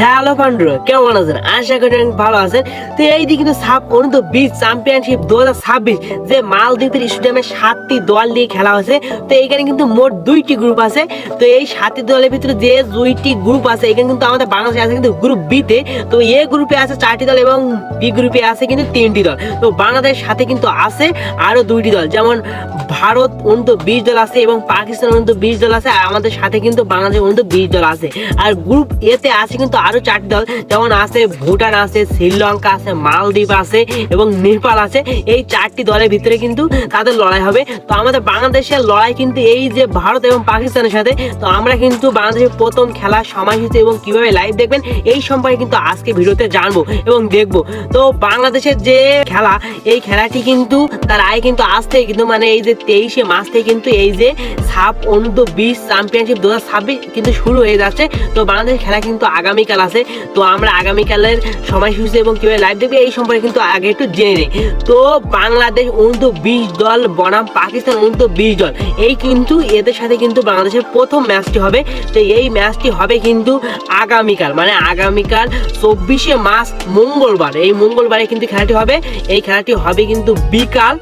Hello বন্ধুরা, কেমন আছেন? আশা করি অনেক ভালো আছেন। তো এইদিকে কিন্তু সাব অনূর্ধ্ব-20 চ্যাম্পিয়নশিপ 2026 যে মালদ্বীপের স্টেডিয়ামে 7টি দল নিয়ে খেলা হয়েছে। তো এখানে কিন্তু মোট 2টি গ্রুপ আছে। তো এই 7টি দলের ভিতরে যে 2টি গ্রুপ আছে, এখানে কিন্তু আমাদের বাংলাদেশ আছে কিন্তু গ্রুপ বি তে। তো এ গ্রুপে আছে 4টি দল এবং বি গ্রুপে আছে কিন্তু 3টি দল। তো বাংলাদেশের সাথে কিন্তু আছে আরো 2টি দল, যেমন ভারত অনূর্ধ্ব-20 দল আছে এবং পাকিস্তান অনূর্ধ্ব-20 দল আছে। আর আমাদের সাথে কিন্তু বাংলাদেশ অনূর্ধ্ব-20 দল আছে। আর গ্রুপ এতে আছে কিন্তু আরো 4টি দল, যেমন আছে ভুটান আছে, শ্রীলঙ্কা আছে, মালদ্বীপ আছে এবং নেপাল আছে। এই 4টি দলের ভিতরে কিন্তু তাদের লড়াই হবে। তো আমাদের বাংলাদেশের লড়াই কিন্তু এই যে ভারত এবং পাকিস্তানের সাথে। তো আমরা কিন্তু বাংলাদেশের প্রথম খেলার সময়সূচি এবং কিভাবে লাইভ দেখবেন এই সম্পর্কে কিন্তু আজকে ভিডিওতে জানবো এবং দেখবো। তো বাংলাদেশের যে খেলা, এই খেলাটি কিন্তু তার আগে কিন্তু আজ থেকে কিন্তু মানে এই যে 23শে মার্চ থেকে কিন্তু এই যে সাব অনূর্ধ্ব-20 চ্যাম্পিয়নশিপ 2026 কিন্তু শুরু হয়ে যাচ্ছে। তো বাংলাদেশের খেলা কিন্তু আগামীকাল আছে। তো আমরা আগামীকালের সময়সূচি এবং কিভাবে লাইভ দেখবে এই সম্পর্কে কিন্তু আগে একটু জেনে নিই। তো বাংলাদেশ অনূর্ধ্ব-20 দল বনাম পাকিস্তান অনূর্ধ্ব-20 দল, এই কিন্তু এদের সাথে কিন্তু বাংলাদেশের প্রথম ম্যাচটি হবে। তো এই ম্যাচটি হবে কিন্তু আগামীকাল, মানে আগামীকাল 24শে মার্চ মঙ্গলবার। এই মঙ্গলবারে কিন্তু খেলাটি হবে। এই খেলাটি হবে কিন্তু বিকাল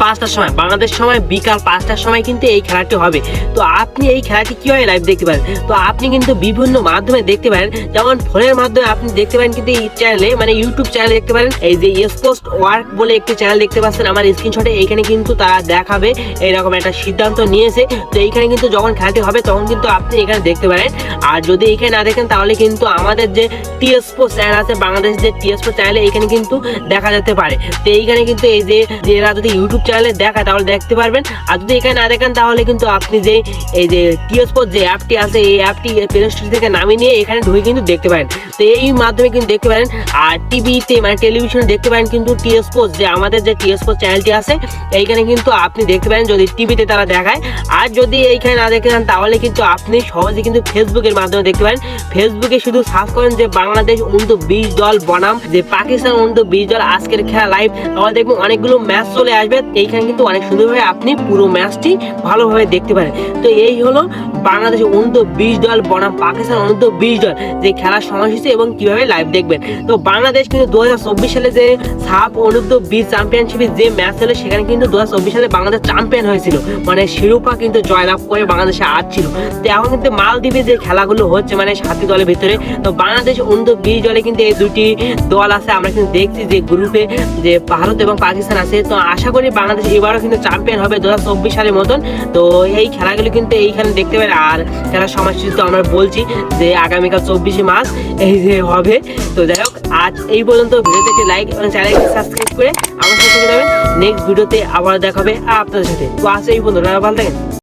5টার সময়, বাংলাদেশ সময় বিকাল 5টার সময় কিন্তু এই খেলাটি হবে। তো আপনি এই খেলাটি কিভাবে লাইভ দেখতে পারেন? তো আপনি কিন্তু বিভিন্ন মাধ্যমে দেখতে পারেন, যেমন ফোনের মাধ্যমে আপনি দেখতে পারেন কিন্তু এই চ্যানেলে, মানে ইউটিউব চ্যানেলে দেখতে পারেন। এই যে স্পোর্টস ওয়ার্ক বলে একটি চ্যানেল দেখতে পাচ্ছেন আমার স্ক্রিনশটে, এইখানে কিন্তু তারা দেখাবে এইরকম একটা সিদ্ধান্ত নিয়েছে। তো এইখানে কিন্তু যখন খেলাটি হবে তখন কিন্তু আপনি এখানে দেখতে পারেন। আর যদি এখানে না দেখেন তাহলে কিন্তু আমাদের যে টি স্পোর্টস চ্যানেল আছে, বাংলাদেশ যে টি স্পোর্টস চ্যানেলে এইখানে কিন্তু দেখা যেতে পারে। তো এইখানে কিন্তু এই যে এরা যদি ইউটিউব চ্যানেলে দেখা তাহলে দেখতে পারবেন। আর যদি এখানে না দেখেন তাহলে কিন্তু আপনি যে এই যে টি স্পোর্টস যে অ্যাপটি আছে, এই অ্যাপটি প্লে স্টোর থেকে নামিয়ে নিয়ে এখানে ঢুকে কিন্তু দেখতে পারেন। তো এই মাধ্যমে কিন্তু দেখতে পারেন। আর টিভিতে মানে টেলিভিশনে দেখতে পারেন কিন্তু টি স্পোর্টস যে আমাদের যে টি স্পোর্টস চ্যানেলটি আছে, এইখানে কিন্তু আপনি দেখতে পারেন যদি টিভিতে তারা দেখায়। আর যদি এইখানে না দেখেন তাহলে কিন্তু আপনি সহজে কিন্তু ফেসবুকের মাধ্যমে দেখতে পারেন। ফেসবুকে শুধু সার্চ করেন যে বাংলাদেশ অনূর্ধ্ব-20 দল বনাম যে পাকিস্তান অনূর্ধ্ব-20 দল আজকের খেলা লাইভ, তাহলে দেখবেন অনেকগুলো ম্যাচ চলে আসবে। এইখানে কিন্তু অনেক সুন্দরভাবে আপনি পুরো ম্যাচটি ভালোভাবে দেখতে পারেন। তো এই হলো বাংলাদেশ অনূর্ধ্ব-20 দল বনাম পাকিস্তান অনূর্ধ্ব-20 দল যে খেলার সময়সূচি এবং কিভাবে লাইভ দেখবেন। তো বাংলাদেশ কিন্তু 2024 সালে যে সাব অনূর্ধ্ব-20 চ্যাম্পিয়নশিপে যে ম্যাচ হলো, সেখানে কিন্তু 2024 সালে বাংলাদেশ চ্যাম্পিয়ন হয়েছিল, মানে শিরোপা কিন্তু জয়লাভ করে বাংলাদেশে আসছিল। তো এখন কিন্তু মালদ্বীপে যে খেলাগুলো হচ্ছে মানে 7টি দলের ভিতরে, তো বাংলাদেশ অনূর্ধ্ব-20 দলে কিন্তু এই 2টি দল আছে। আমরা কিন্তু দেখছি যে গ্রুপে যে ভারত এবং পাকিস্তান আছে। তো আশা করি বাংলাদেশ এবারও কিন্তু চ্যাম্পিয়ন হবে 2024 সালের মতন। তো এই খেলাগুলো কিন্তু এইখানে দেখতে পারেন। আর খেলার সময়সূচি তো আমরা বলছি যে আগামীকাল 24শে মার্চ এই যে হবে। তো যাই হোক, আজ এই পর্যন্ত। ভিডিওতে একটি লাইক এবং চ্যানেলটি সাবস্ক্রাইব করে আমার সাথে থেকে যাবেন। নেক্সট ভিডিওতে আবার দেখা হবে আপনাদের সাথে। তো আজ এই পর্যন্ত, ভালো থাকেন।